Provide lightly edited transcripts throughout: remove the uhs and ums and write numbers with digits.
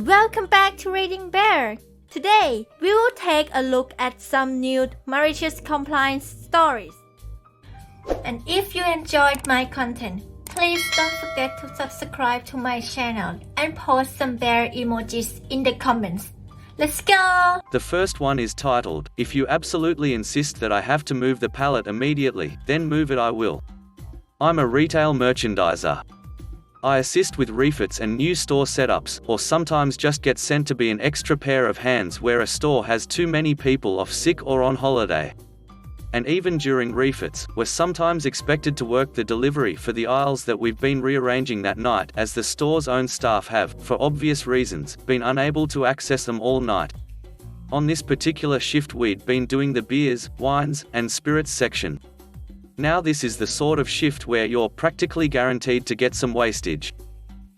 Welcome back to ReadingBear. Today, we will take a look at some new malicious compliance stories. And if you enjoyed my content, please don't forget to subscribe to my channel and post some bear emojis in the comments. Let's go! The first one is titled, "If you absolutely insist that I have to move the pallet immediately, then move it I will." I'm a retail merchandiser. I assist with refits and new store setups, or sometimes just get sent to be an extra pair of hands where a store has too many people off sick or on holiday. And even during refits, we're sometimes expected to work the delivery for the aisles that we've been rearranging that night, as the store's own staff have, for obvious reasons, been unable to access them all night. On this particular shift we'd been doing the beers, wines, and spirits section. Now this is the sort of shift where you're practically guaranteed to get some wastage.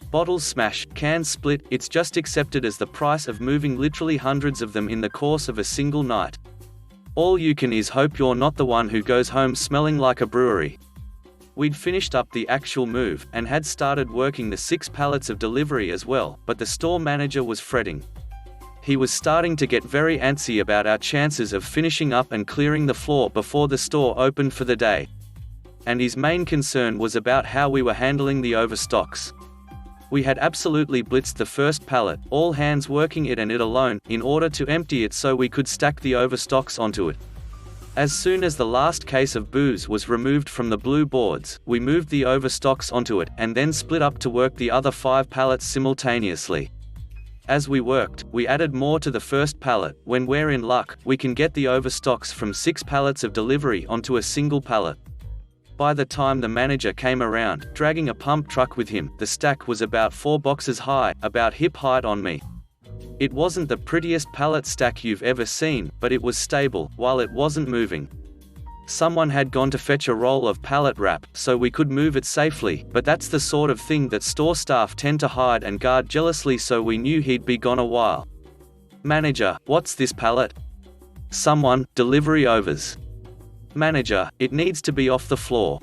Bottles smash, cans split, it's just accepted as the price of moving literally hundreds of them in the course of a single night. All you can is hope you're not the one who goes home smelling like a brewery. We'd finished up the actual move, and had started working the 6 pallets of delivery as well, but the store manager was fretting. He was starting to get very antsy about our chances of finishing up and clearing the floor before the store opened for the day. And his main concern was about how we were handling the overstocks. We had absolutely blitzed the first pallet, all hands working it and it alone, in order to empty it so we could stack the overstocks onto it. As soon as the last case of booze was removed from the blue boards, we moved the overstocks onto it, and then split up to work the other 5 pallets simultaneously. As we worked, we added more to the first pallet. When we're in luck, we can get the overstocks from 6 pallets of delivery onto a single pallet. By the time the manager came around, dragging a pump truck with him, the stack was about 4 boxes high, about hip height on me. It wasn't the prettiest pallet stack you've ever seen, but it was stable, while it wasn't moving. Someone had gone to fetch a roll of pallet wrap, so we could move it safely, but that's the sort of thing that store staff tend to hide and guard jealously, so we knew he'd be gone a while. Manager, what's this pallet? Someone, delivery overs. Manager, it needs to be off the floor.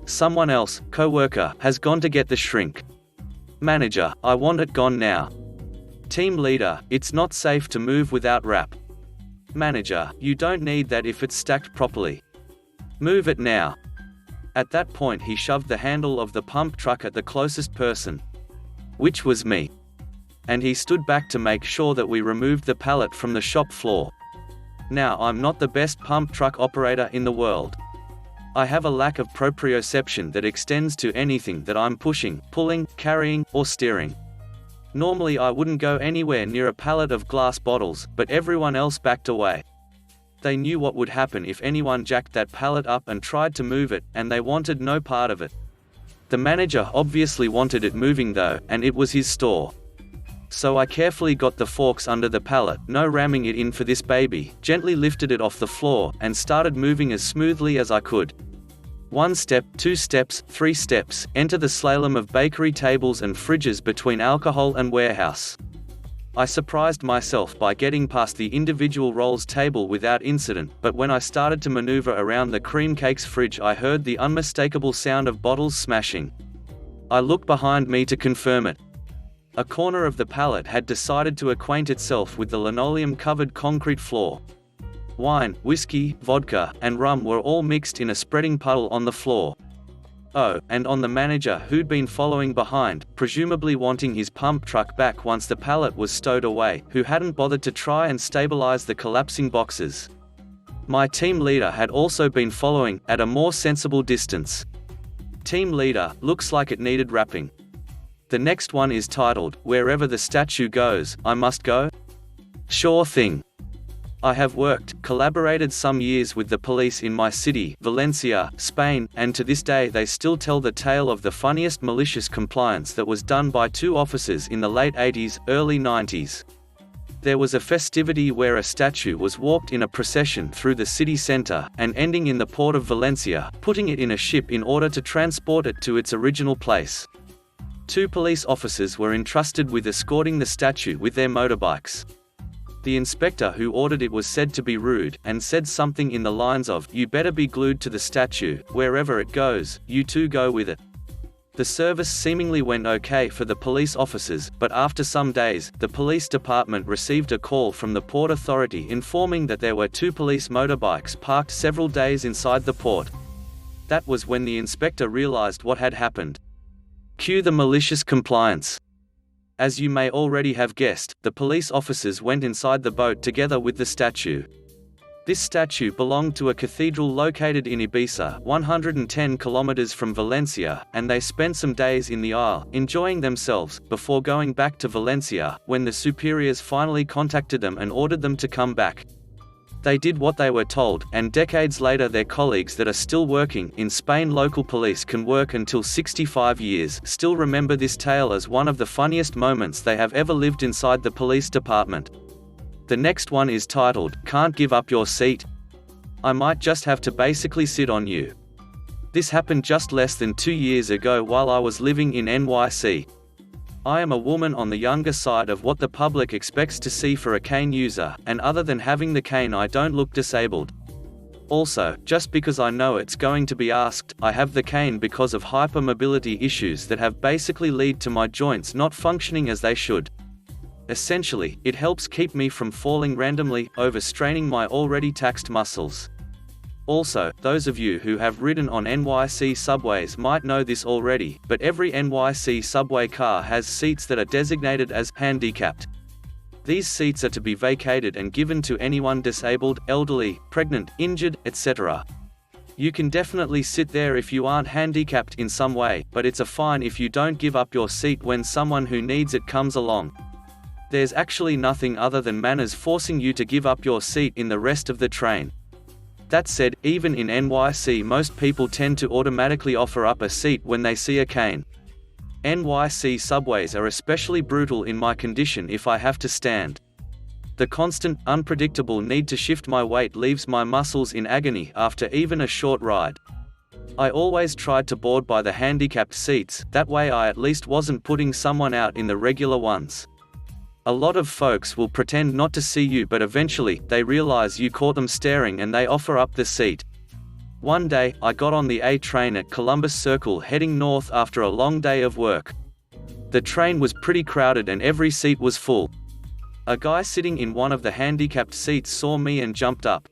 Someone else, co-worker, has gone to get the shrink. Manager, I want it gone now. Team leader, it's not safe to move without wrap. Manager, you don't need that if it's stacked properly. Move it now. At that point he shoved the handle of the pump truck at the closest person, which was me. And he stood back to make sure that we removed the pallet from the shop floor. Now I'm not the best pump truck operator in the world. I have a lack of proprioception that extends to anything that I'm pushing, pulling, carrying, or steering. Normally I wouldn't go anywhere near a pallet of glass bottles, but everyone else backed away. They knew what would happen if anyone jacked that pallet up and tried to move it, and they wanted no part of it. The manager obviously wanted it moving though, and it was his store. So I carefully got the forks under the pallet, no ramming it in for this baby, gently lifted it off the floor, and started moving as smoothly as I could. 1 step, 2 steps, 3 steps, enter the slalom of bakery tables and fridges between alcohol and warehouse. I surprised myself by getting past the individual rolls table without incident, but when I started to maneuver around the cream cakes fridge I heard the unmistakable sound of bottles smashing. I looked behind me to confirm it. A corner of the pallet had decided to acquaint itself with the linoleum-covered concrete floor. Wine, whiskey, vodka, and rum were all mixed in a spreading puddle on the floor. Oh, and on the manager who'd been following behind, presumably wanting his pump truck back once the pallet was stowed away, who hadn't bothered to try and stabilize the collapsing boxes. My team leader had also been following, at a more sensible distance. Team leader, looks like it needed wrapping. The next one is titled, "Wherever the statue goes, I must go?" Sure thing. I have collaborated some years with the police in my city, Valencia, Spain, and to this day they still tell the tale of the funniest malicious compliance that was done by 2 officers in the late 80s, early 90s. There was a festivity where a statue was walked in a procession through the city center, and ending in the port of Valencia, putting it in a ship in order to transport it to its original place. 2 police officers were entrusted with escorting the statue with their motorbikes. The inspector who ordered it was said to be rude, and said something in the lines of, "You better be glued to the statue, wherever it goes, you two go with it." The service seemingly went okay for the police officers, but after some days, the police department received a call from the Port Authority informing that there were 2 police motorbikes parked several days inside the port. That was when the inspector realized what had happened. Cue the malicious compliance. As you may already have guessed, the police officers went inside the boat together with the statue. This statue belonged to a cathedral located in Ibiza, 110 kilometers from Valencia, and they spent some days in the Isle, enjoying themselves, before going back to Valencia, when the superiors finally contacted them and ordered them to come back. They did what they were told, and decades later their colleagues that are still working in Spain, local police can work until 65 years, still remember this tale as one of the funniest moments they have ever lived inside the police department. The next one is titled, "Can't Give Up Your Seat? I Might Just Have to Basically Sit on You." This happened just less than 2 years ago while I was living in NYC. I am a woman on the younger side of what the public expects to see for a cane user, and other than having the cane I don't look disabled. Also, just because I know it's going to be asked, I have the cane because of hypermobility issues that have basically led to my joints not functioning as they should. Essentially, it helps keep me from falling randomly, overstraining my already taxed muscles. Also, those of you who have ridden on NYC subways might know this already, but every NYC subway car has seats that are designated as handicapped. These seats are to be vacated and given to anyone disabled, elderly, pregnant, injured, etc. You can definitely sit there if you aren't handicapped in some way, but it's a fine if you don't give up your seat when someone who needs it comes along. There's actually nothing other than manners forcing you to give up your seat in the rest of the train. That said, even in NYC most people tend to automatically offer up a seat when they see a cane. NYC subways are especially brutal in my condition if I have to stand. The constant, unpredictable need to shift my weight leaves my muscles in agony after even a short ride. I always tried to board by the handicapped seats, that way I at least wasn't putting someone out in the regular ones. A lot of folks will pretend not to see you, but eventually, they realize you caught them staring and they offer up the seat. One day, I got on the A train at Columbus Circle heading north after a long day of work. The train was pretty crowded and every seat was full. A guy sitting in one of the handicapped seats saw me and jumped up.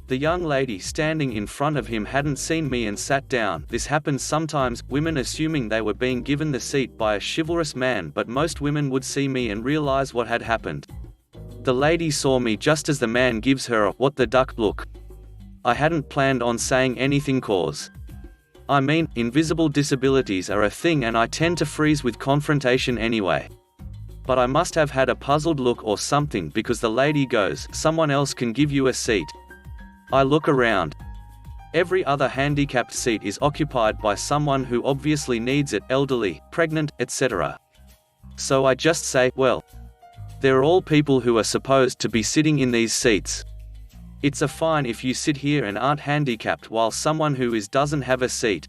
The young lady standing in front of him hadn't seen me and sat down. This happens sometimes, women assuming they were being given the seat by a chivalrous man, but most women would see me and realize what had happened. The lady saw me just as the man gives her a "what the duck" look. I hadn't planned on saying anything cause I mean, invisible disabilities are a thing and I tend to freeze with confrontation anyway. But I must have had a puzzled look or something because the lady goes, "Someone else can give you a seat." I look around. Every other handicapped seat is occupied by someone who obviously needs it, elderly, pregnant, etc. So I just say, well, they're all people who are supposed to be sitting in these seats. It's a fine if you sit here and aren't handicapped while someone who is doesn't have a seat.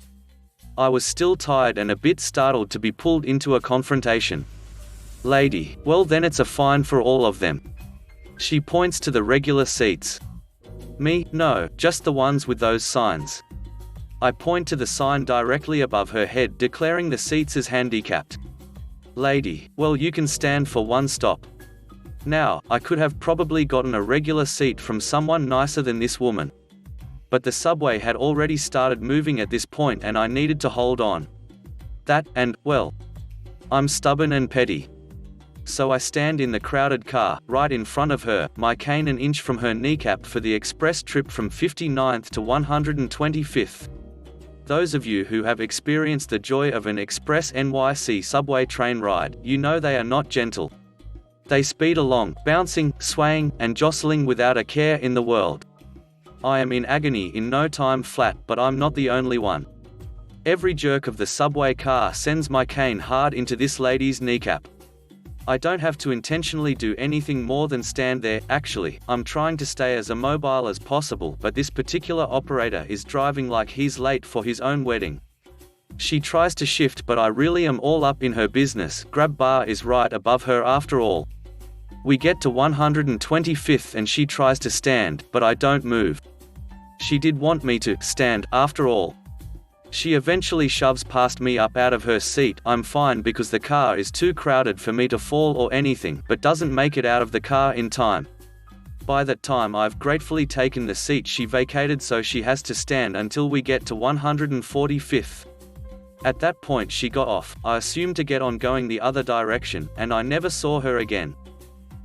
I was still tired and a bit startled to be pulled into a confrontation. Lady, well then it's a fine for all of them. She points to the regular seats. Me, no, just the ones with those signs. I point to the sign directly above her head declaring the seats as handicapped. Lady, well you can stand for one stop. Now, I could have probably gotten a regular seat from someone nicer than this woman. But the subway had already started moving at this point and I needed to hold on. That, and, well, I'm stubborn and petty. So I stand in the crowded car, right in front of her, my cane an inch from her kneecap for the express trip from 59th to 125th. Those of you who have experienced the joy of an express NYC subway train ride, you know they are not gentle. They speed along, bouncing, swaying, and jostling without a care in the world. I am in agony in no time flat, but I'm not the only one. Every jerk of the subway car sends my cane hard into this lady's kneecap. I don't have to intentionally do anything more than stand there. Actually, I'm trying to stay as immobile as possible, but this particular operator is driving like he's late for his own wedding. She tries to shift, but I really am all up in her business. Grab bar is right above her after all. We get to 125th and she tries to stand, but I don't move. She did want me to stand, after all. She eventually shoves past me up out of her seat. I'm fine because the car is too crowded for me to fall or anything, but doesn't make it out of the car in time. By that time I've gratefully taken the seat she vacated, so she has to stand until we get to 145th. At that point she got off, I assumed to get on going the other direction, and I never saw her again.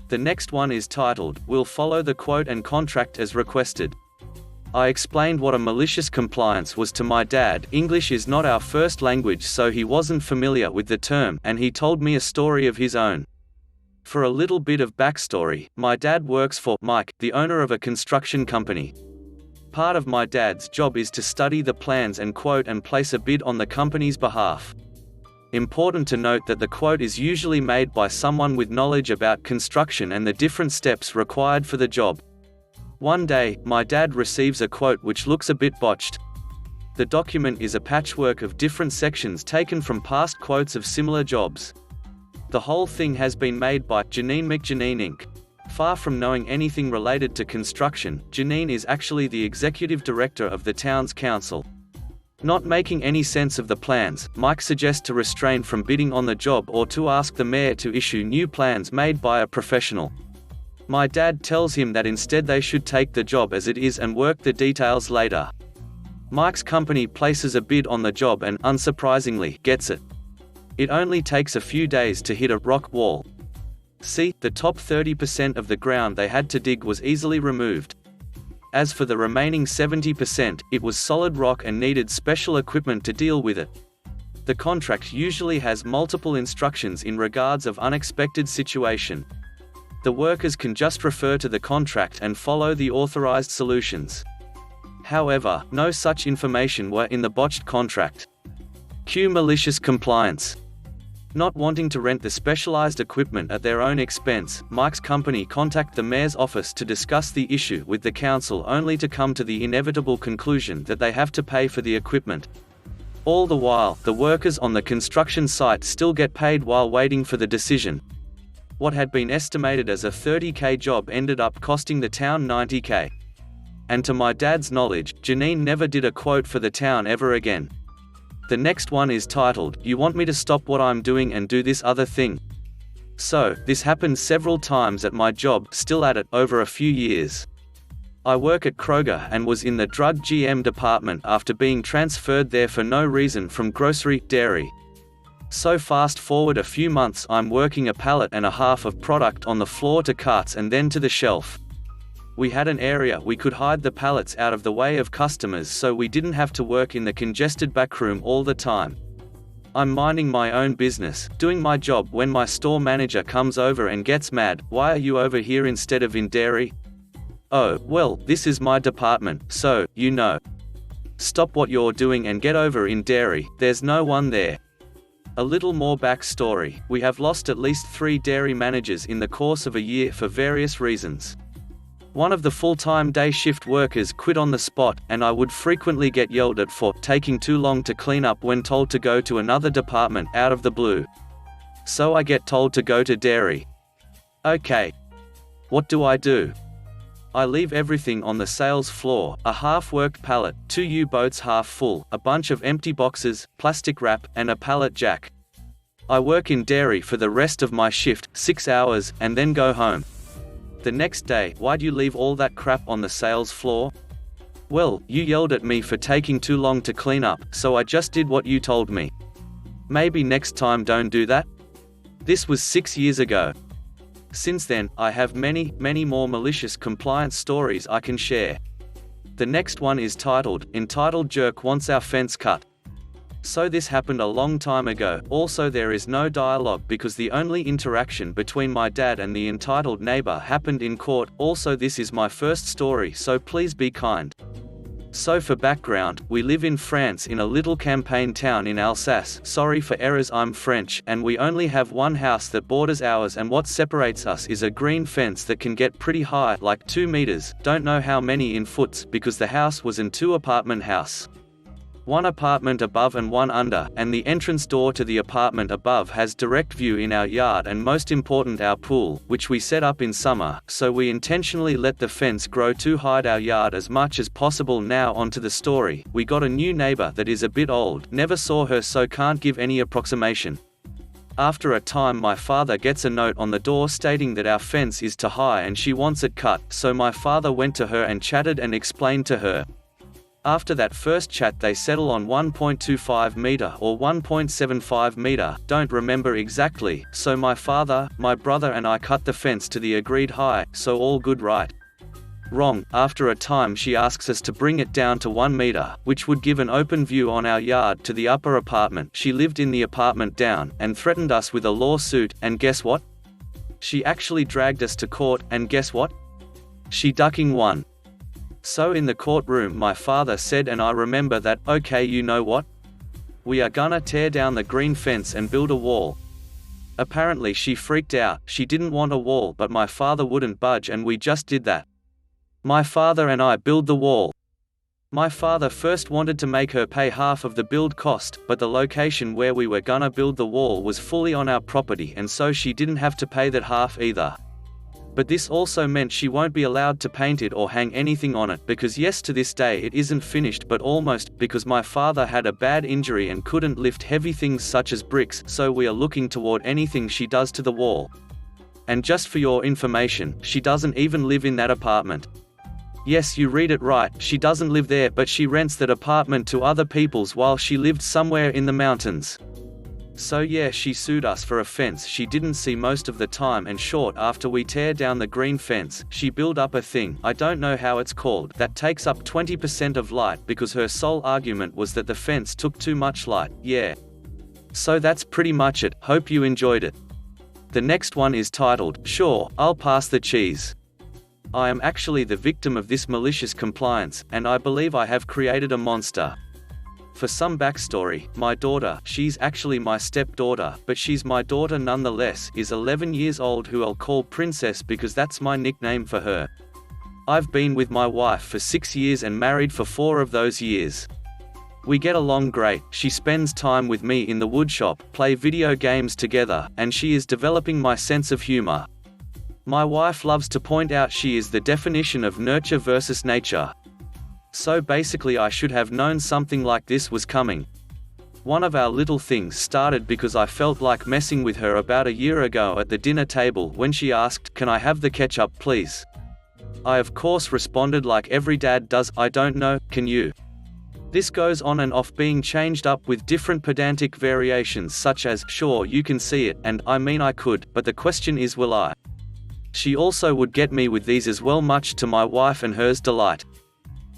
The next one is titled, "We'll follow the quote and contract as requested." I explained what a malicious compliance was to my dad. English is not our first language, so he wasn't familiar with the term, and he told me a story of his own. For a little bit of backstory, my dad works for Mike, the owner of a construction company. Part of my dad's job is to study the plans and quote and place a bid on the company's behalf. Important to note that the quote is usually made by someone with knowledge about construction and the different steps required for the job. One day, my dad receives a quote which looks a bit botched. The document is a patchwork of different sections taken from past quotes of similar jobs. The whole thing has been made by Janine McJanine Inc. Far from knowing anything related to construction, Janine is actually the executive director of the town's council. Not making any sense of the plans, Mike suggests to refrain from bidding on the job or to ask the mayor to issue new plans made by a professional. My dad tells him that instead they should take the job as it is and work the details later. Mike's company places a bid on the job and, unsurprisingly, gets it. It only takes a few days to hit a rock wall. See, the top 30% of the ground they had to dig was easily removed. As for the remaining 70%, it was solid rock and needed special equipment to deal with it. The contract usually has multiple instructions in regards of unexpected situation. The workers can just refer to the contract and follow the authorized solutions. However, no such information were in the botched contract. Cue malicious compliance. Not wanting to rent the specialized equipment at their own expense, Mike's company contacted the mayor's office to discuss the issue with the council, only to come to the inevitable conclusion that they have to pay for the equipment. All the while, the workers on the construction site still get paid while waiting for the decision. What had been estimated as a $30,000 job ended up costing the town $90,000. And to my dad's knowledge, Janine never did a quote for the town ever again. The next one is titled, "You want me to stop what I'm doing and do this other thing?" So, this happened several times at my job, still at it, over a few years. I work at Kroger and was in the drug GM department after being transferred there for no reason from grocery, dairy. So fast forward a few months, I'm working a pallet and a half of product on the floor to carts and then to the shelf. We had an area we could hide the pallets out of the way of customers, so we didn't have to work in the congested backroom all the time. I'm minding my own business, doing my job, when my store manager comes over and gets mad. "Why are you over here instead of in dairy?" "Oh, well, this is my department, so, you know. Stop what you're doing and get over in dairy, there's no one there." A little more backstory. We have lost at least 3 dairy managers in the course of a year for various reasons. One of the full-time day shift workers quit on the spot, and I would frequently get yelled at for taking too long to clean up when told to go to another department out of the blue. So I get told to go to dairy. Okay. What do? I leave everything on the sales floor, a half-worked pallet, 2 U-boats half full, a bunch of empty boxes, plastic wrap, and a pallet jack. I work in dairy for the rest of my shift, 6 hours, and then go home. The next day, "Why'd you leave all that crap on the sales floor?" "Well, you yelled at me for taking too long to clean up, so I just did what you told me." "Maybe next time don't do that?" This was 6 years ago. Since then, I have many, many more malicious compliance stories I can share. The next one is entitled "Jerk Wants Our Fence Cut." So this happened a long time ago. Also, there is no dialogue because the only interaction between my dad and the entitled neighbor happened in court. Also, this is my first story, so please be kind. So for background, we live in France in a little campaign town in Alsace. Sorry for errors, I'm French, and we only have one house that borders ours, and what separates us is a green fence that can get pretty high, like 2 meters, don't know how many in foots, because the house was an 2-apartment house. One apartment above and one under, and the entrance door to the apartment above has direct view in our yard and most important our pool, which we set up in summer, so we intentionally let the fence grow to hide our yard as much as possible. Now onto the story. We got a new neighbor that is a bit old, never saw her so can't give any approximation. After a time my father gets a note on the door stating that our fence is too high and she wants it cut, so my father went to her and chatted and explained to her. After that first chat they settle on 1.25 meter or 1.75 meter, don't remember exactly, so my father, my brother and I cut the fence to the agreed height, so all good right? Wrong. After a time she asks us to bring it down to 1 meter, which would give an open view on our yard to the upper apartment. She lived in the apartment down, and threatened us with a lawsuit, and guess what? She actually dragged us to court, and guess what? She ducking won. So in the courtroom my father said, and I remember that, okay, you know what? We are gonna tear down the green fence and build a wall. Apparently she freaked out, she didn't want a wall, but my father wouldn't budge and we just did that. My father and I build the wall. My father first wanted to make her pay half of the build cost, but the location where we were gonna build the wall was fully on our property and so she didn't have to pay that half either. But this also meant she won't be allowed to paint it or hang anything on it, because yes, to this day it isn't finished, but almost, because my father had a bad injury and couldn't lift heavy things such as bricks, so we are looking toward anything she does to the wall. And just for your information, she doesn't even live in that apartment. Yes, you read it right, she doesn't live there, but she rents that apartment to other people's while she lived somewhere in the mountains. So yeah, she sued us for a fence she didn't see most of the time, and short after we tear down the green fence, she build up a thing, I don't know how it's called, that takes up 20% of light, because her sole argument was that the fence took too much light. Yeah. So that's pretty much it, hope you enjoyed it. The next one is titled, Sure, I'll Pass the Cheese. I am actually the victim of this malicious compliance, and I believe I have created a monster. For some backstory, my daughter, she's actually my stepdaughter, but she's my daughter nonetheless, is 11 years old, who I'll call Princess because that's my nickname for her. I've been with my wife for 6 years and married for 4 of those years. We get along great, she spends time with me in the woodshop, play video games together, and she is developing my sense of humor. My wife loves to point out she is the definition of nurture versus nature. So basically I should have known something like this was coming. One of our little things started because I felt like messing with her about a year ago at the dinner table when she asked, "Can I have the ketchup please?" I of course responded like every dad does, "I don't know, can you?" This goes on and off, being changed up with different pedantic variations such as, "Sure you can see it," and "I mean I could, but the question is will I?" She also would get me with these as well, much to my wife and hers delight.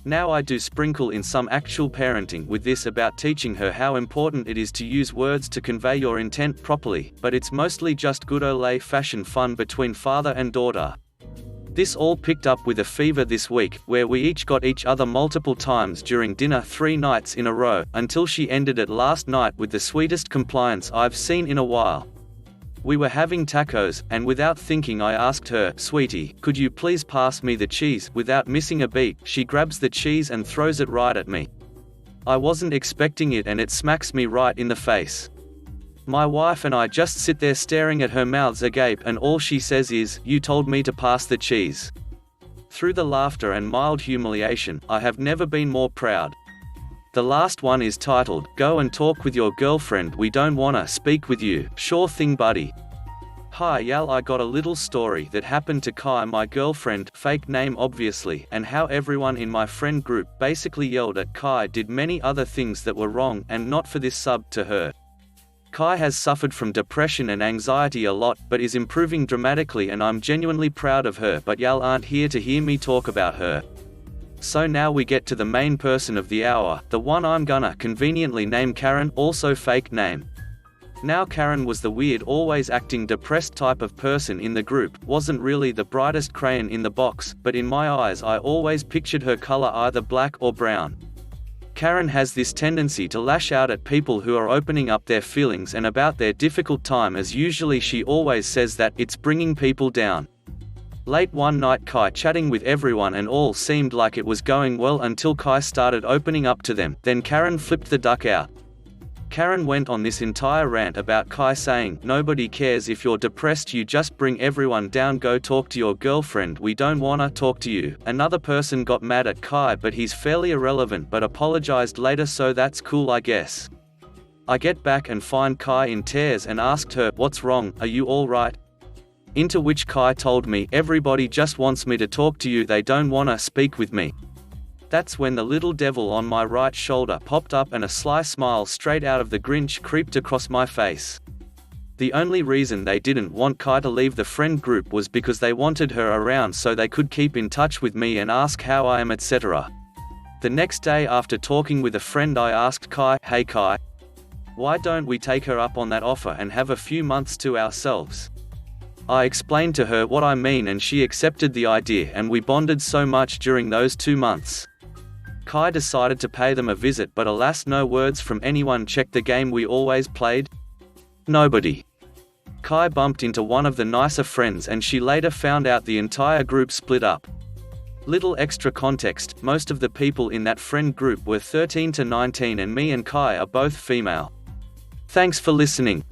Now I do sprinkle in some actual parenting with this about teaching her how important it is to use words to convey your intent properly, but it's mostly just good old-fashioned fun between father and daughter. This all picked up with a fever this week, where we each got each other multiple times during dinner 3 nights in a row, until she ended it last night with the sweetest compliance I've seen in a while. We were having tacos, and without thinking I asked her, "Sweetie, could you please pass me the cheese?" Without missing a beat, she grabs the cheese and throws it right at me. I wasn't expecting it and it smacks me right in the face. My wife and I just sit there staring at her, mouths agape, and all she says is, "You told me to pass the cheese." Through the laughter and mild humiliation, I have never been more proud. The last one is titled, Go and Talk with Your Girlfriend, We Don't Wanna Speak with You. Sure thing buddy. Hi y'all, I got a little story that happened to Kai, my girlfriend, fake name obviously, and how everyone in my friend group basically yelled at Kai, did many other things that were wrong, and not for this sub to her. Kai has suffered from depression and anxiety a lot, but is improving dramatically, and I'm genuinely proud of her, but y'all aren't here to hear me talk about her. So now we get to the main person of the hour, the one I'm gonna conveniently name Karen, also fake name. Now Karen was the weird, always acting depressed type of person in the group, wasn't really the brightest crayon in the box, but in my eyes I always pictured her color either black or brown. Karen has this tendency to lash out at people who are opening up their feelings and about their difficult time, as usually she always says that it's bringing people down. Late one night, Kai chatting with everyone and all seemed like it was going well until Kai started opening up to them. Then Karen flipped the duck out. Karen went on this entire rant about Kai saying, "Nobody cares if you're depressed, you just bring everyone down, go talk to your girlfriend, we don't wanna talk to you." Another person got mad at Kai, but he's fairly irrelevant, but apologized later, so that's cool, I guess. I get back and find Kai in tears and asked her, "What's wrong, are you alright?" Into which Kai told me, "Everybody just wants me to talk to you, they don't wanna speak with me." That's when the little devil on my right shoulder popped up and a sly smile straight out of the Grinch creeped across my face. The only reason they didn't want Kai to leave the friend group was because they wanted her around so they could keep in touch with me and ask how I am, etc. The next day, after talking with a friend, I asked Kai, "Hey Kai, why don't we take her up on that offer and have a few months to ourselves?" I explained to her what I mean and she accepted the idea, and we bonded so much during those 2 months. Kai decided to pay them a visit, but alas, no words from anyone. Check the game we always played. Nobody. Kai bumped into one of the nicer friends and she later found out the entire group split up. Little extra context, most of the people in that friend group were 13 to 19 and me and Kai are both female. Thanks for listening.